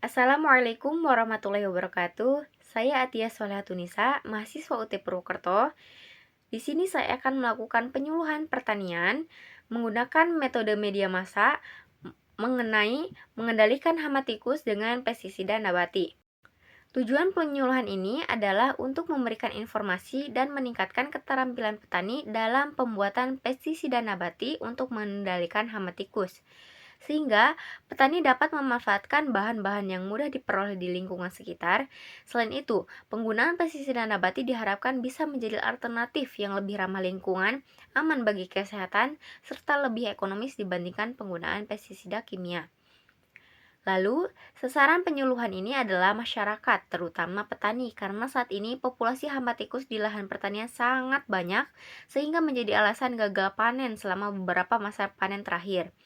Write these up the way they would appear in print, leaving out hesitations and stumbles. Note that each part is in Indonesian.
Assalamualaikum warahmatullahi wabarakatuh. Saya Atia Solehatunisa, mahasiswa UT Purwokerto. Di sini saya akan melakukan penyuluhan pertanian menggunakan metode media massa mengenai mengendalikan hama tikus dengan pestisida nabati. Tujuan penyuluhan ini adalah untuk memberikan informasi dan meningkatkan keterampilan petani dalam pembuatan pestisida nabati untuk mengendalikan hama tikus, sehingga petani dapat memanfaatkan bahan-bahan yang mudah diperoleh di lingkungan sekitar. Selain itu, penggunaan pestisida nabati diharapkan bisa menjadi alternatif yang lebih ramah lingkungan, aman bagi kesehatan, serta lebih ekonomis dibandingkan penggunaan pestisida kimia. Lalu, sasaran penyuluhan ini adalah masyarakat, terutama petani, karena saat ini populasi hama tikus di lahan pertanian sangat banyak, sehingga menjadi alasan gagal panen selama beberapa masa panen terakhir.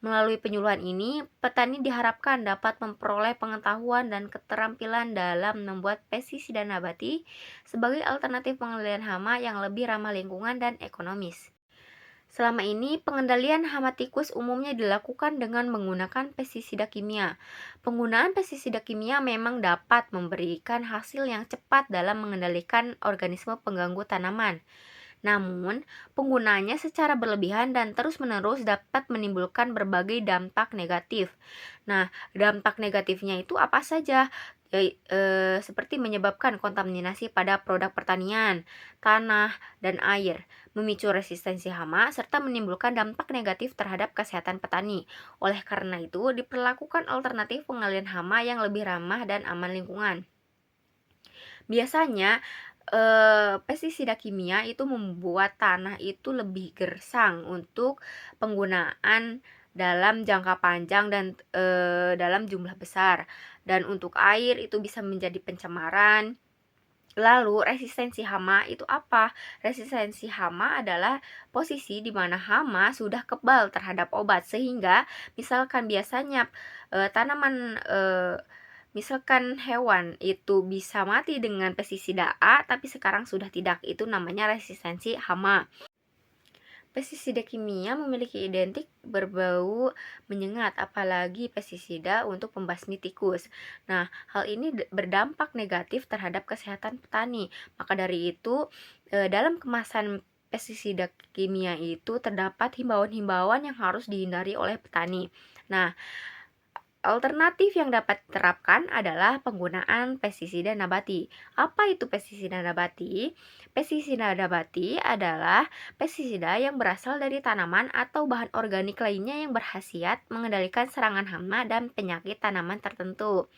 Melalui penyuluhan ini, petani diharapkan dapat memperoleh pengetahuan dan keterampilan dalam membuat pestisida nabati sebagai alternatif pengendalian hama yang lebih ramah lingkungan dan ekonomis. Selama ini, pengendalian hama tikus umumnya dilakukan dengan menggunakan pestisida kimia. Penggunaan pestisida kimia memang dapat memberikan hasil yang cepat dalam mengendalikan organisme pengganggu tanaman. Namun, penggunaannya secara berlebihan dan terus-menerus dapat menimbulkan berbagai dampak negatif. Nah, dampak negatifnya itu apa saja? Seperti menyebabkan kontaminasi pada produk pertanian, tanah, dan air, memicu resistensi hama, serta menimbulkan dampak negatif terhadap kesehatan petani. Oleh karena itu, diperlakukan alternatif pengalihan hama yang lebih ramah dan aman lingkungan. Biasanya, pestisida kimia itu membuat tanah itu lebih gersang untuk penggunaan dalam jangka panjang dan dalam jumlah besar. Dan untuk air itu bisa menjadi pencemaran. Lalu, resistensi hama itu apa? Resistensi hama adalah posisi di mana hama sudah kebal terhadap obat, sehingga misalkan biasanya tanaman misalkan hewan itu bisa mati dengan pestisida A, tapi sekarang sudah tidak. Itu namanya resistensi hama. Pestisida kimia memiliki identik berbau menyengat, apalagi pestisida untuk pembasmi tikus. Nah, hal ini berdampak negatif terhadap kesehatan petani. Maka dari itu, dalam kemasan pestisida kimia itu terdapat himbauan-himbauan yang harus dihindari oleh petani. Nah, alternatif yang dapat diterapkan adalah penggunaan pestisida nabati. Apa itu pestisida nabati? Pestisida nabati adalah pestisida yang berasal dari tanaman atau bahan organik lainnya yang berkhasiat mengendalikan serangan hama dan penyakit tanaman tertentu.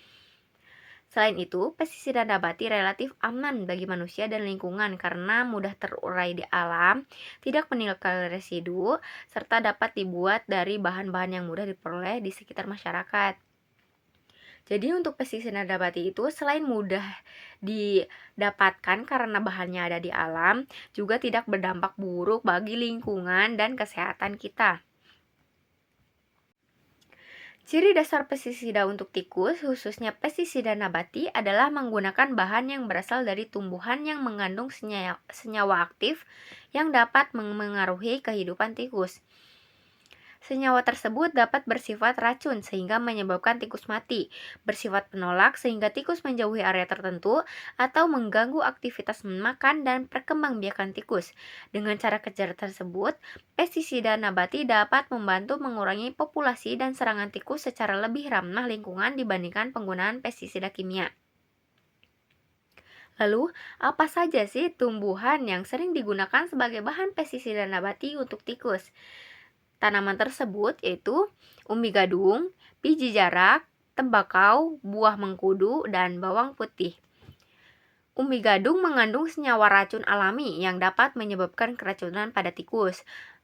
Selain itu, pestisida nabati relatif aman bagi manusia dan lingkungan karena mudah terurai di alam, tidak meninggalkan residu, serta dapat dibuat dari bahan-bahan yang mudah diperoleh di sekitar masyarakat. Jadi untuk pestisida nabati itu selain mudah didapatkan karena bahannya ada di alam, juga tidak berdampak buruk bagi lingkungan dan kesehatan kita. Ciri dasar pestisida untuk tikus, khususnya pestisida nabati, adalah menggunakan bahan yang berasal dari tumbuhan yang mengandung senyawa aktif yang dapat mengaruhi kehidupan tikus. Senyawa tersebut dapat bersifat racun sehingga menyebabkan tikus mati, bersifat penolak sehingga tikus menjauhi area tertentu, atau mengganggu aktivitas memakan dan perkembangbiakan tikus. Dengan cara kerja tersebut, pestisida nabati dapat membantu mengurangi populasi dan serangan tikus secara lebih ramah lingkungan dibandingkan penggunaan pestisida kimia. Lalu, apa saja sih tumbuhan yang sering digunakan sebagai bahan pestisida nabati untuk tikus? Tanaman tersebut yaitu umbi gadung, biji jarak, tembakau, buah mengkudu, dan bawang putih. Umbi gadung mengandung senyawa racun alami yang dapat menyebabkan keracunan pada tikus.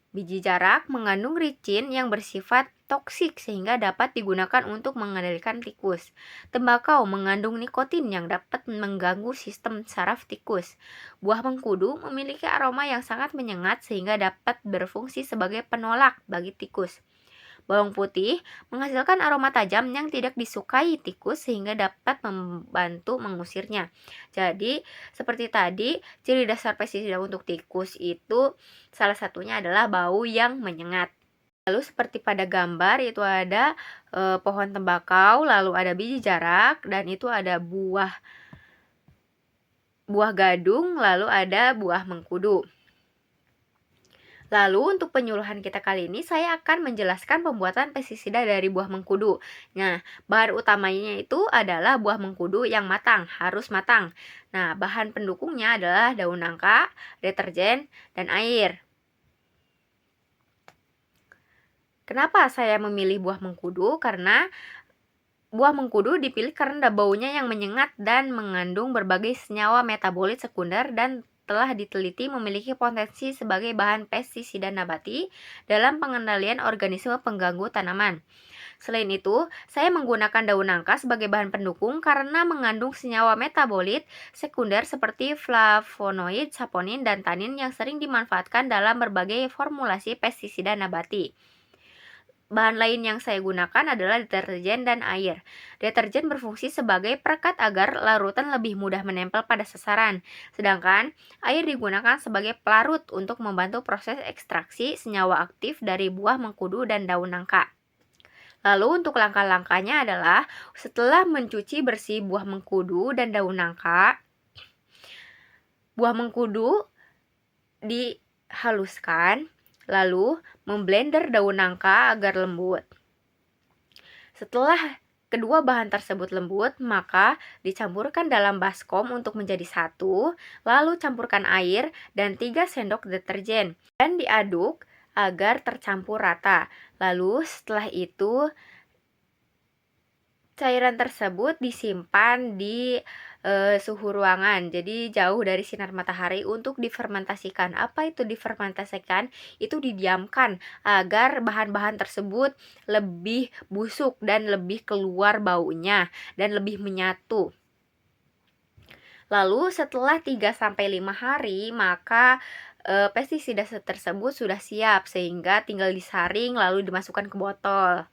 Biji jarak mengandung ricin yang bersifat toksik sehingga dapat digunakan untuk mengendalikan tikus. Tembakau mengandung nikotin yang dapat mengganggu sistem saraf tikus. Buah mengkudu memiliki aroma yang sangat menyengat sehingga dapat berfungsi sebagai penolak bagi tikus. Bawang putih menghasilkan aroma tajam yang tidak disukai tikus sehingga dapat membantu mengusirnya. Jadi, seperti tadi, ciri dasar pestisida untuk tikus itu salah satunya adalah bau yang menyengat. Lalu seperti pada gambar itu ada pohon tembakau, lalu ada biji jarak, dan itu ada buah gadung, lalu ada buah mengkudu. Lalu untuk penyuluhan kita kali ini saya akan menjelaskan pembuatan pestisida dari buah mengkudu. Nah, bahan utamanya itu adalah buah mengkudu yang matang, harus matang. Nah, bahan pendukungnya adalah daun nangka, deterjen, dan air. Kenapa saya memilih buah mengkudu? Karena buah mengkudu dipilih karena baunya yang menyengat dan mengandung berbagai senyawa metabolit sekunder dan telah diteliti memiliki potensi sebagai bahan pestisida nabati dalam pengendalian organisme pengganggu tanaman. Selain itu, saya menggunakan daun nangka sebagai bahan pendukung karena mengandung senyawa metabolit sekunder seperti flavonoid, saponin, dan tanin yang sering dimanfaatkan dalam berbagai formulasi pestisida nabati. Bahan lain yang saya gunakan adalah deterjen dan air. Deterjen berfungsi sebagai perekat agar larutan lebih mudah menempel pada sasaran, sedangkan air digunakan sebagai pelarut untuk membantu proses ekstraksi senyawa aktif dari buah mengkudu dan daun nangka. Lalu untuk langkah-langkahnya adalah setelah mencuci bersih buah mengkudu dan daun nangka, buah mengkudu dihaluskan, lalu memblender daun nangka agar lembut. Setelah kedua bahan tersebut lembut, maka dicampurkan dalam baskom untuk menjadi satu, lalu campurkan air dan 3 sendok deterjen dan diaduk agar tercampur rata. Lalu setelah itu cairan tersebut disimpan di suhu ruangan, jadi jauh dari sinar matahari untuk difermentasikan. Apa itu difermentasikan? Itu didiamkan agar bahan-bahan tersebut lebih busuk dan lebih keluar baunya dan lebih menyatu. Lalu setelah 3-5 hari, maka pestisida tersebut sudah siap sehingga tinggal disaring lalu dimasukkan ke botol.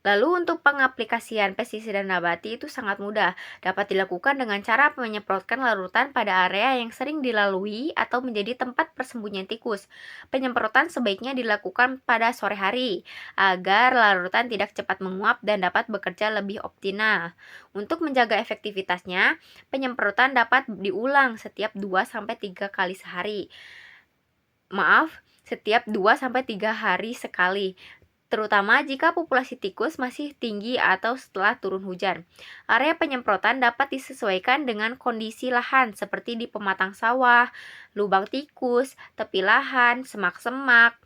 Lalu untuk pengaplikasian pestisida nabati itu sangat mudah, dapat dilakukan dengan cara menyemprotkan larutan pada area yang sering dilalui atau menjadi tempat persembunyian tikus. Penyemprotan sebaiknya dilakukan pada sore hari, agar larutan tidak cepat menguap dan dapat bekerja lebih optimal. Untuk menjaga efektivitasnya, penyemprotan dapat diulang setiap 2-3 kali sehari. Setiap 2-3 hari sekali, terutama jika populasi tikus masih tinggi atau setelah turun hujan. Area penyemprotan dapat disesuaikan dengan kondisi lahan seperti di pematang sawah, lubang tikus, tepi lahan, semak-semak.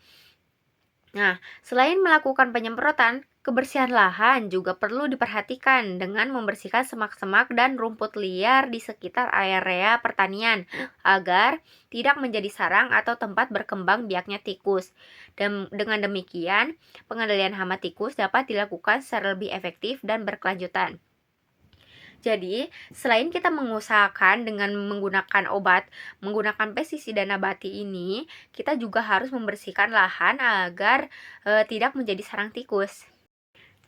Nah, selain melakukan penyemprotan, kebersihan lahan juga perlu diperhatikan dengan membersihkan semak-semak dan rumput liar di sekitar area pertanian agar tidak menjadi sarang atau tempat berkembang biaknya tikus. Dan dengan demikian, pengendalian hama tikus dapat dilakukan secara lebih efektif dan berkelanjutan. Jadi, selain kita mengusahakan dengan menggunakan menggunakan pestisida nabati ini, kita juga harus membersihkan lahan agar tidak menjadi sarang tikus.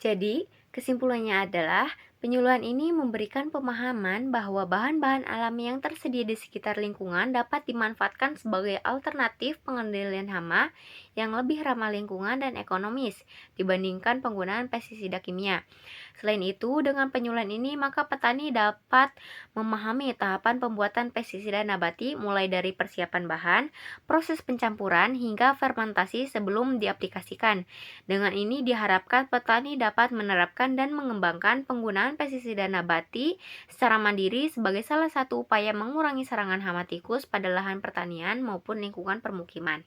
Jadi, kesimpulannya adalah penyuluhan ini memberikan pemahaman bahwa bahan-bahan alami yang tersedia di sekitar lingkungan dapat dimanfaatkan sebagai alternatif pengendalian hama yang lebih ramah lingkungan dan ekonomis dibandingkan penggunaan pestisida kimia. Selain itu, dengan penyuluhan ini maka petani dapat memahami tahapan pembuatan pestisida nabati mulai dari persiapan bahan, proses pencampuran hingga fermentasi sebelum diaplikasikan. Dengan ini diharapkan petani dapat menerapkan dan mengembangkan penggunaan pestisida nabati secara mandiri sebagai salah satu upaya mengurangi serangan hama tikus pada lahan pertanian maupun lingkungan permukiman.